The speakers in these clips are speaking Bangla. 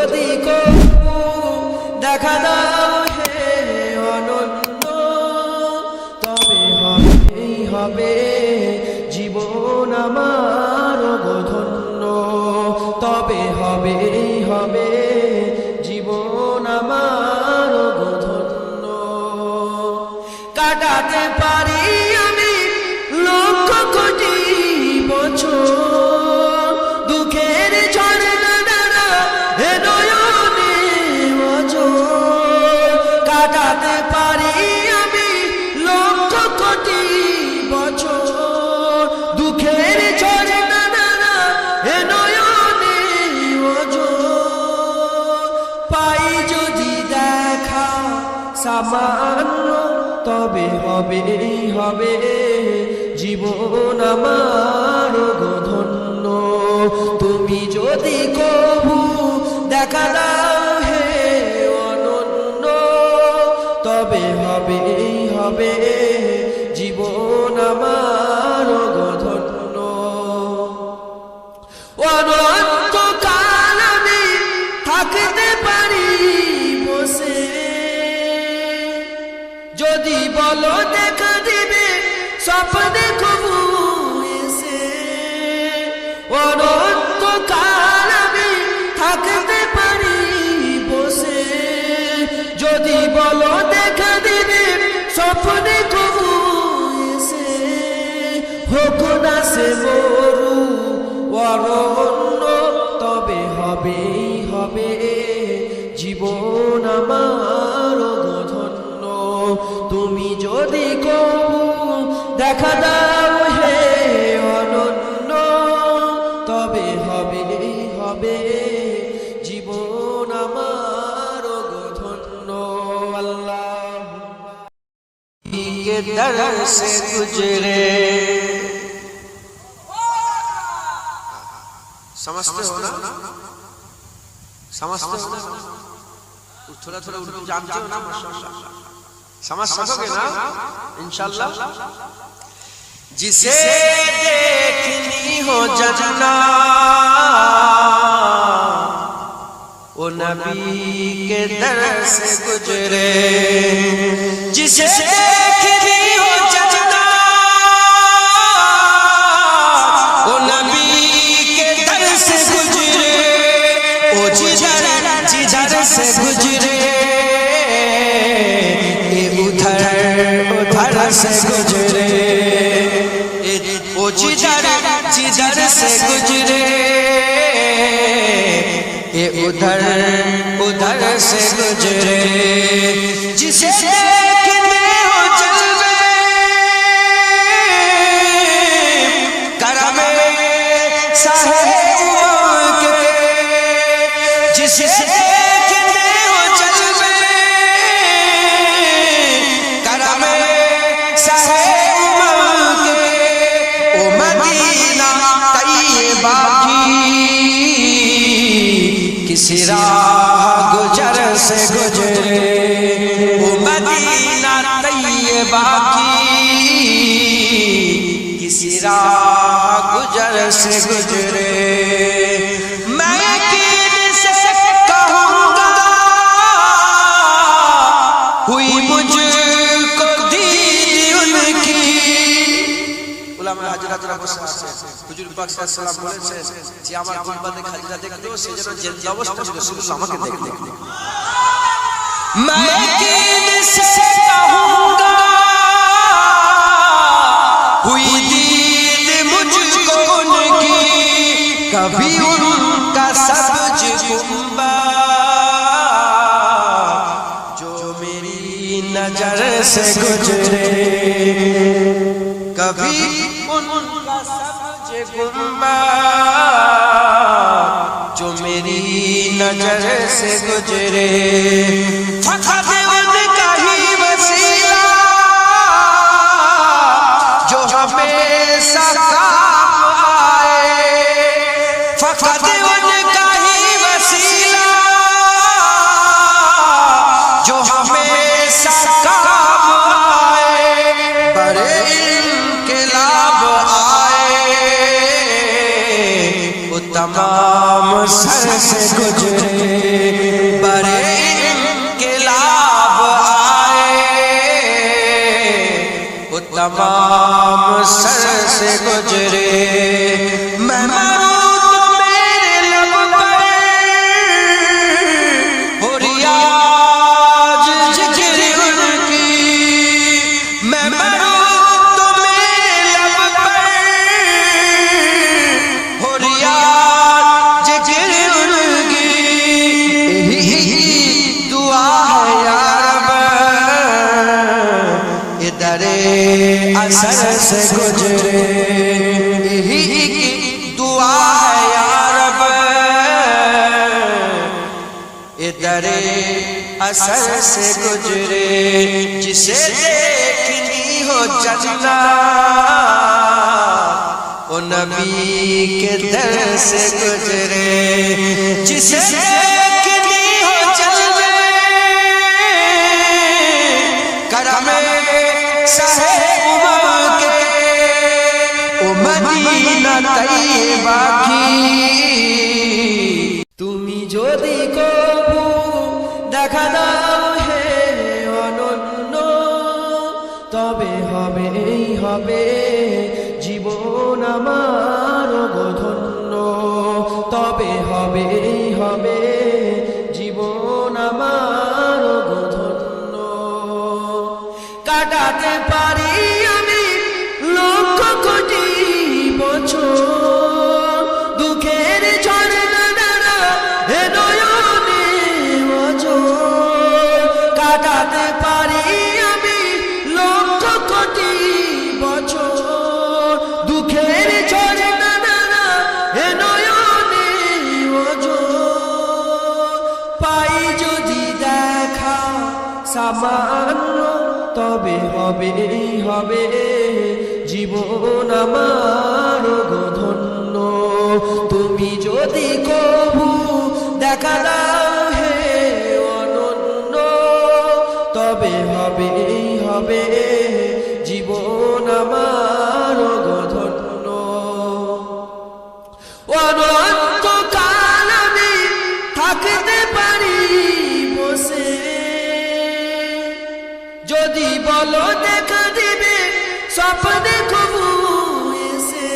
যদি কবু দেখা দাও হে অনন্য, তবে হবেই হবে জীবন আমার ধন্য, তবে হবেই হবে জীবন আমার ধন্য। কাটাতে পারি আমি লক্ষ কোটি বছর, দুঃখের ঝর্ণা দ্বারা এ নয়নে অঝোর। কাটাতে পারি আমি লক্ষ কোটি বছর, দুঃখের ঝর্ণা দ্বারা এ নয়নে অঝোর। পাই যদি দেখা সামান্য, তবে হবেই হবে জীবন আমার ধন্য। তুমি যদি কবু দেখা দাও হে অনন্য, তবে হবেই হবে জীবন আমার ধন্য। অনন্তকাল আমি থাকতে পারি বসে, যদি বলো দেখা দিবে স্বপ্নে কবু এসে। অনন্তকাল আমি থাকতে পারি বসে, যদি বলো দেখা দিবে স্বপ্নে কবু এসে। হোক না সে মরু অরণ্য, তবে হবেই হবে জীবন আমার ধন্য। তুমি যদি কবু দেখা দাও হে অনন্য, তবে হবেই হবে জীবন আমার ধন্য। আল্লাহ के दर से गुजरे, समझते हो ना, समझते हो ना, थोड़ा थोड़ा उर्दू जानते हो ना, माशाअल्लाह समझ सकोगे ना इंशाअल्लाह। जिसे देखनी हो जन्नत, वो नबी के दर से गुजरे। जिसे देखनी हो जन्नत, वो नबी के दर से गुजरे। ओ जिधर जिधर से गुजरे, उधर उधर से गुजरे। ओ जिधर जिधर से गुजरे, ये उधर उधर से गुजरे। जिसे देखने हो जलवे करमे साहे उमर के, जिसे देखने हो जलवे करमे साहे उमर के। ओ मदीना तैयबा की किसी राह गुजर से गुजरे। ओ मदीना तैयबा की किसी राह गुजर से गुजरे। मैं यकीन से कहूँगा हुई मुझको दीद उनकी। উলামা হাজরাতরা বসে আছে, হুজুর পাক সাল্লাল্লাহু আলাইহি ওয়াসাল্লাম বলেছেন যে আমার গুণবাদে খালিদা দেখলো সে যেন জিন্দা অবস্থায় রাসূলুল্লাহ আমাকে দেখলো। मैं यकीन से कहूँगा हुई दीद मुझको उनकी, कभी उनका सब्ज गुंबद जो मेरी नजर से गुजरे। कभी उनका सब्ज गुंबद जो मेरी नजर से गुजरे। फखर उनका ही वसीला जो हमेशा काम आए। फखर उनका ही वसीला जो हमेशा काम आए। बड़े इनकलाब आए, वो तमाम सर से गुजरे। वो तमाम सर से गुजरे मैं मरूं तो मेरे लब पर हो रियाज जिक्र उनकी मैं मरूं तो मेरे लब पर हो रियाज जिक्र उनकी यही दुआ है या रब इधरे असर से गुजरे यही दुआ है या रब इधरे असर से गुजरे जिसे देखनी हो जन्नत ओ नबी के दर से गुजरे जिसे देखनी हो जन्नत करमे सहे उमर के ओ मदीना तैयबा की তুমি যদি কবু দেখা দাও হে অনন্য তবে হবে জীবন আমার ধন্য তবে হবে জীবন আমার ধন্য কাটাতে পারি আমি লক্ষ কোটি বছর দুঃখের ঝর্ণা দ্বারা এ নয়নে অঝোর কাটাতে পারি আমি লক্ষ কোটি বছর দুঃখের ঝর্ণা দ্বারা এ নয়নে অঝোর পাই যদি দেখা সামান্য তবে হবে জীবন আমার ধন্য তুমি যদি কবু দেখা দাও হে অনন্য তবে হবে জীবন আমার ধন্য অনন্তকাল আমি থাকতে পারি বসে যদি বলো দেখা দিবে স্বপ্নে কবু এসে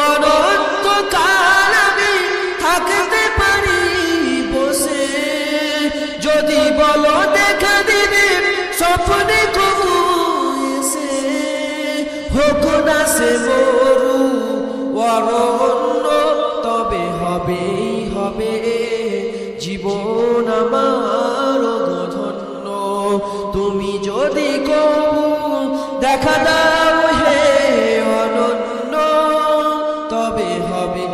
অনন্তকাল আমি থাকতে পারি বসে যদি বলো দেখা দিবে স্বপ্নে কবু এসে হোক না সে মরু অরণ্য তবে হবে জীবন আমার ধন্য তুমি যদি কবু দেখা দাও হে অনন্য তবে হবে